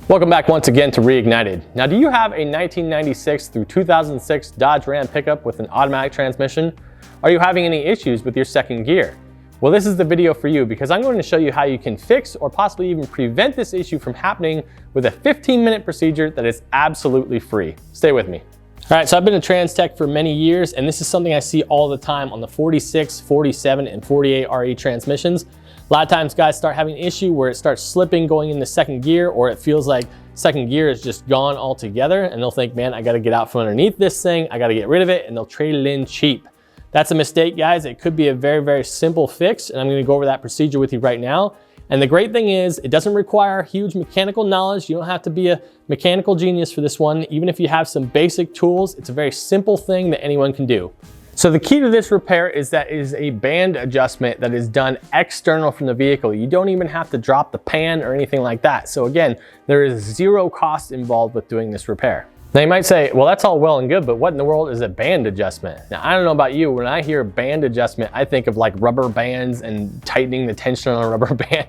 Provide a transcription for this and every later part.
Welcome back once again to Reignited. Now, do you have a 1996 through 2006 Dodge Ram pickup with an automatic transmission? Are you having any issues with your second gear? Well, this is the video for you because I'm going to show you how you can fix or possibly even prevent this issue from happening with a 15-minute procedure that is absolutely free. Stay with me. All right, so I've been a trans tech for many years, and this is something I see all the time on the 46, 47, and 48 RE transmissions. A lot of times guys start having an issue where it starts slipping going into second gear, or it feels like second gear is just gone altogether, and they'll think, man, I gotta get out from underneath this thing, I gotta get rid of it, and they'll trade it in cheap. That's a mistake, guys. It could be a very, very simple fix, and I'm gonna go over that procedure with you right now. And the great thing is, it doesn't require huge mechanical knowledge. You don't have to be a mechanical genius for this one. Even if you have some basic tools, it's a very simple thing that anyone can do. So the key to this repair is that it is a band adjustment that is done external from the vehicle. You don't even have to drop the pan or anything like that. So again, there is zero cost involved with doing this repair. Now you might say, well, that's all well and good, but what in the world is a band adjustment? Now, I don't know about you, when I hear band adjustment, I think of like rubber bands and tightening the tension on a rubber band.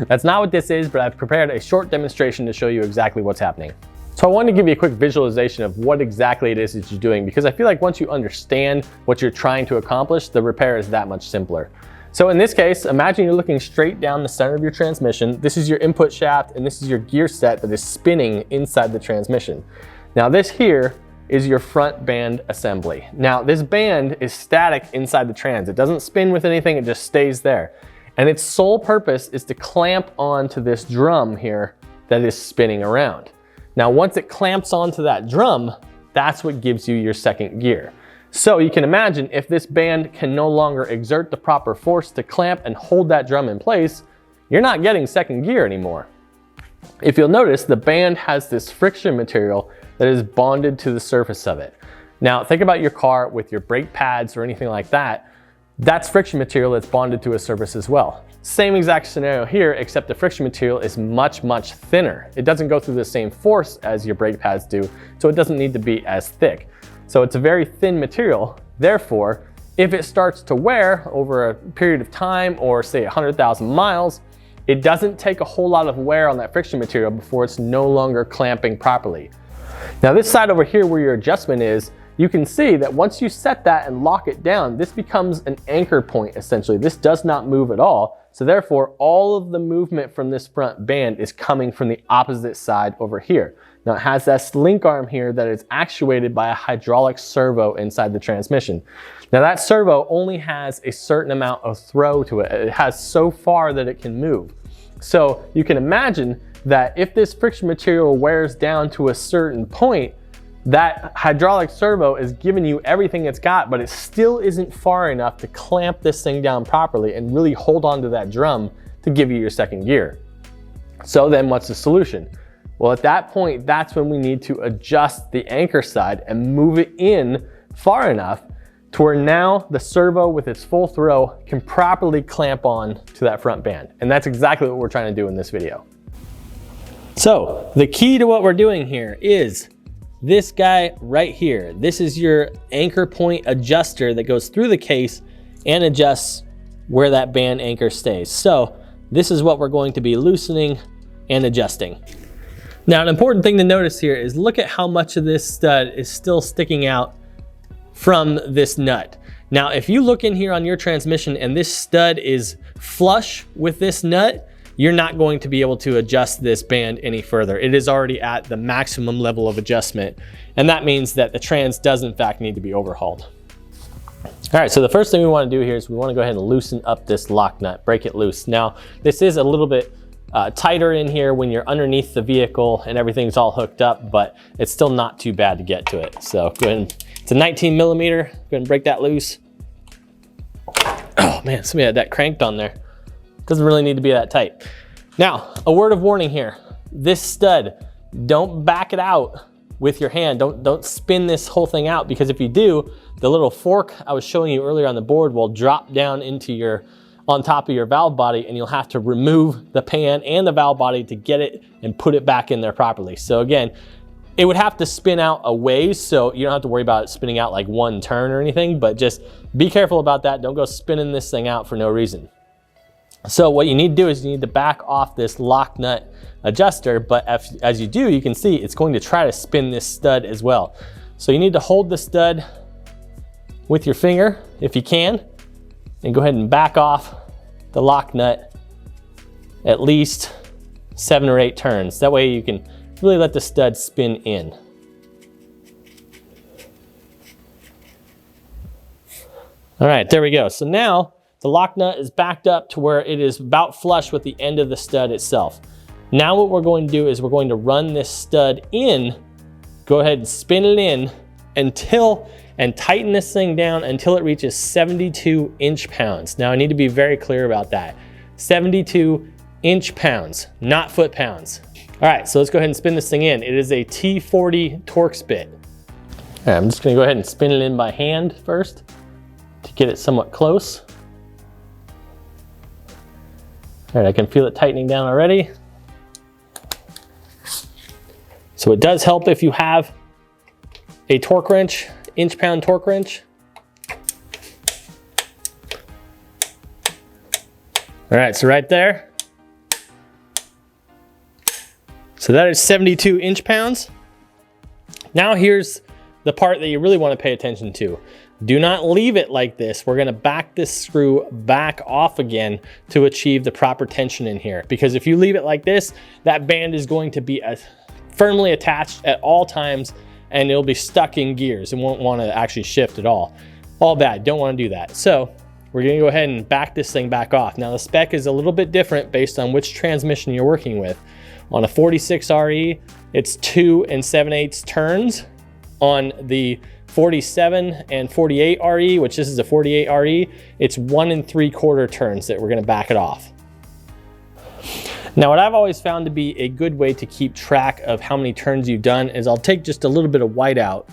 That's not what this is, but I've prepared a short demonstration to show you exactly what's happening. So I wanted to give you a quick visualization of what exactly it is that you're doing, because I feel like once you understand what you're trying to accomplish, the repair is that much simpler. So in this case, imagine you're looking straight down the center of your transmission. This is your input shaft, and this is your gear set that is spinning inside the transmission. Now this here is your front band assembly. Now this band is static inside the trans. It doesn't spin with anything, it just stays there. And its sole purpose is to clamp onto this drum here that is spinning around. Now, once it clamps onto that drum, that's what gives you your second gear. So you can imagine if this band can no longer exert the proper force to clamp and hold that drum in place, you're not getting second gear anymore. If you'll notice, the band has this friction material that is bonded to the surface of it. Now, think about your car with your brake pads or anything like that. That's friction material that's bonded to a surface as well. Same exact scenario here, except the friction material is much, much thinner. It doesn't go through the same force as your brake pads do, so it doesn't need to be as thick. So it's a very thin material. Therefore, if it starts to wear over a period of time, or say 100,000 miles, it doesn't take a whole lot of wear on that friction material before it's no longer clamping properly. Now this side over here where your adjustment is, you can see that once you set that and lock it down, this becomes an anchor point essentially. This does not move at all. So therefore, all of the movement from this front band is coming from the opposite side over here. Now it has that link arm here that is actuated by a hydraulic servo inside the transmission. Now that servo only has a certain amount of throw to it. It has so far that it can move. So you can imagine that if this friction material wears down to a certain point, that hydraulic servo is giving you everything it's got, but it still isn't far enough to clamp this thing down properly and really hold on to that drum to give you your second gear. So then what's the solution? Well, at that point, that's when we need to adjust the anchor side and move it in far enough to where now the servo with its full throw can properly clamp on to that front band. And that's exactly what we're trying to do in this video. So the key to what we're doing here is this guy right here. This is your anchor point adjuster that goes through the case and adjusts where that band anchor stays. So this is what we're going to be loosening and adjusting. Now, an important thing to notice here is look at how much of this stud is still sticking out from this nut. Now, if you look in here on your transmission and this stud is flush with this nut, you're not going to be able to adjust this band any further. It is already at the maximum level of adjustment. And that means that the trans does in fact need to be overhauled. All right, so the first thing we want to do here is we want to go ahead and loosen up this lock nut, break it loose. Now, this is a little bit tighter in here when you're underneath the vehicle and everything's all hooked up, but it's still not too bad to get to it. So go ahead and, it's a 19 millimeter, go ahead and break that loose. Oh man, somebody had that cranked on there. Doesn't really need to be that tight. Now, a word of warning here. This stud, don't back it out with your hand. Don't spin this whole thing out, because if you do, the little fork I was showing you earlier on the board will drop down into on top of your valve body, and you'll have to remove the pan and the valve body to get it and put it back in there properly. So again, it would have to spin out a ways, so you don't have to worry about it spinning out like one turn or anything, but just be careful about that. Don't go spinning this thing out for no reason. So what you need to do is you need to back off this lock nut adjuster, but as you do, you can see it's going to try to spin this stud as well. So you need to hold the stud with your finger if you can, and go ahead and back off the lock nut at least 7 or 8 turns. That way you can really let the stud spin in. All right, there we go. So now the lock nut is backed up to where it is about flush with the end of the stud itself. Now what we're going to do is we're going to run this stud in, go ahead and spin it in and tighten this thing down until it reaches 72 inch-pounds. Now I need to be very clear about that. 72 inch-pounds, not foot-pounds. All right, so let's go ahead and spin this thing in. It is a T40 Torx bit. All right, I'm just gonna go ahead and spin it in by hand first to get it somewhat close. All right, I can feel it tightening down already. So it does help if you have a torque wrench, inch-pound torque wrench. All right, so right there. So that is 72 inch-pounds. Now here's the part that you really want to pay attention to. Do not leave it like this. We're gonna back this screw back off again to achieve the proper tension in here. Because if you leave it like this, that band is going to be firmly attached at all times, and it'll be stuck in gears and won't want to actually shift at all. All bad, don't want to do that. So we're gonna go ahead and back this thing back off. Now the spec is a little bit different based on which transmission you're working with. On a 46 RE, it's 2 7/8 turns. On the 47 and 48 RE, which this is a 48 RE, it's 1 3/4 turns that we're gonna back it off. Now what I've always found to be a good way to keep track of how many turns you've done is I'll take just a little bit of white out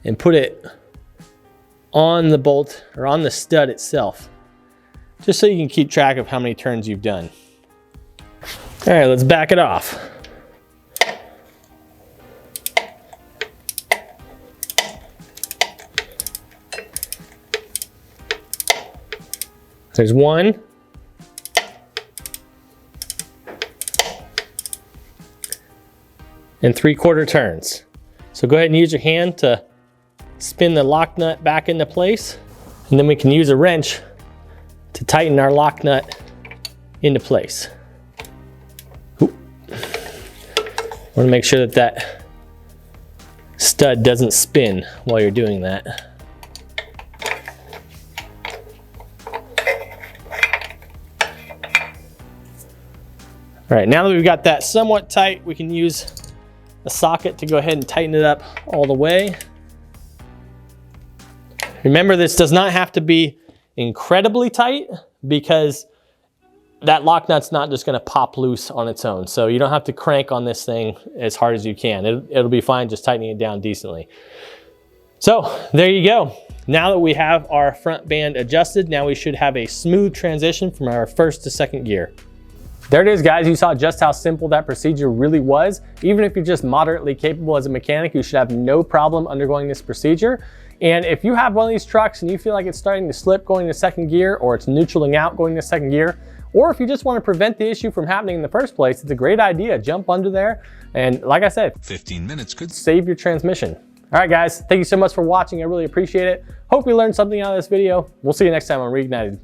and put it on the bolt or on the stud itself, just so you can keep track of how many turns you've done. All right, let's back it off. There's 1. And 3/4 turns. So go ahead and use your hand to spin the lock nut back into place, and then we can use a wrench to tighten our lock nut into place. Ooh. Want to make sure that that stud doesn't spin while you're doing that. All right, now that we've got that somewhat tight, we can use a socket to go ahead and tighten it up all the way. Remember, this does not have to be incredibly tight because that lock nut's not just gonna pop loose on its own. So you don't have to crank on this thing as hard as you can. It'll be fine just tightening it down decently. So there you go. Now that we have our front band adjusted, now we should have a smooth transition from our first to second gear. There it is, guys. You saw just how simple that procedure really was. Even if you're just moderately capable as a mechanic, you should have no problem undergoing this procedure. And if you have one of these trucks and you feel like it's starting to slip going to second gear, or it's neutraling out going to second gear, or if you just want to prevent the issue from happening in the first place, it's a great idea. Jump under there, and like I said, 15 minutes could save your transmission. All right, guys, thank you so much for watching. I really appreciate it. Hope you learned something out of this video. We'll see you next time on Reignited.